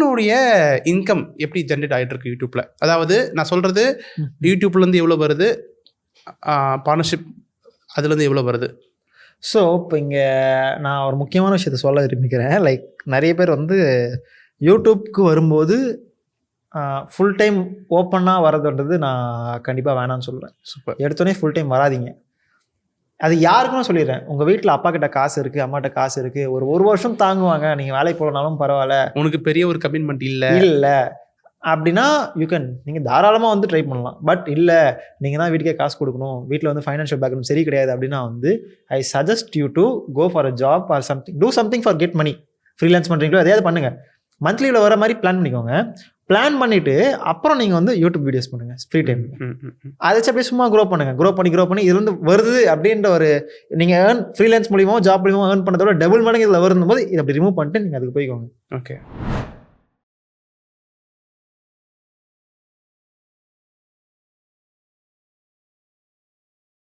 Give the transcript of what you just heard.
உன்னுடைய இன்கம் எப்படி ஜென்ரேட் ஆகிட்டு இருக்கு யூடியூப்ல? அதாவது நான் சொல்றது யூடியூப்லேருந்து எவ்வளோ வருது, பார்ட்னர்ஷிப் அதுலேருந்து எவ்வளோ வருது? ஸோ இப்போ இங்கே நான் ஒரு முக்கியமான விஷயத்த சொல்ல விரும்பிக்கிறேன். லைக் நிறைய பேர் வந்து யூடியூப்க்கு வரும்போது ஃபுல் டைம் ஓப்பனாக வரதுன்றது நான் கண்டிப்பாக வேணான்னு சொல்லுவேன். சூப்பர். எடுத்தோடனே ஃபுல் டைம் வராதிங்க. அது யாருக்குன்னு சொல்லிடுறேன். உங்கள் வீட்டில் அப்பா கிட்ட காசு இருக்குது, அம்மாட்ட காசு இருக்குது, ஒரு வருஷம் தாங்குவாங்க, நீங்கள் வேலைக்கு போகலனாலும் பரவாயில்ல, உனக்கு பெரிய ஒரு கமிட்மெண்ட் இல்லை அப்படின்னா நீங்கள் தாராளமாக வந்து ட்ரை பண்ணலாம். பட் இல்லை, நீங்கள் தான் வீட்டுக்கே காசு கொடுக்கணும், வீட்டில் வந்து ஃபைனான்ஷியல் பேக்ரவுண்ட் சரி கிடையாது அப்படின்னா வந்து I suggest you to go for a job or something, do something for get money. Freelance பண்ணுறீங்களோ எதையாவது பண்ணுங்கள். மந்த்லியில் வர மாதிரி பிளான் பண்ணிக்கோங்க. பிளான் பண்ணிவிட்டு அப்புறம் நீங்கள் வந்து யூடியூப் வீடியோஸ் பண்ணுங்கள் ஃப்ரீ டைம். அதை அப்படியே சும்மா க்ரோ பண்ணி இது வந்து வருது அப்படின்ற ஒரு நீங்கள் ஃப்ரீலான்ஸ் மூலியமாக ஜாப் மூலியமாக ஏர்ன் பண்ணதோட டபுள் மடங்கு இதில் வரும்போது இதை அப்படி ரிமூவ் பண்ணிட்டு நீங்கள் அதுக்கு போய்க்கோங்க. ஓகே.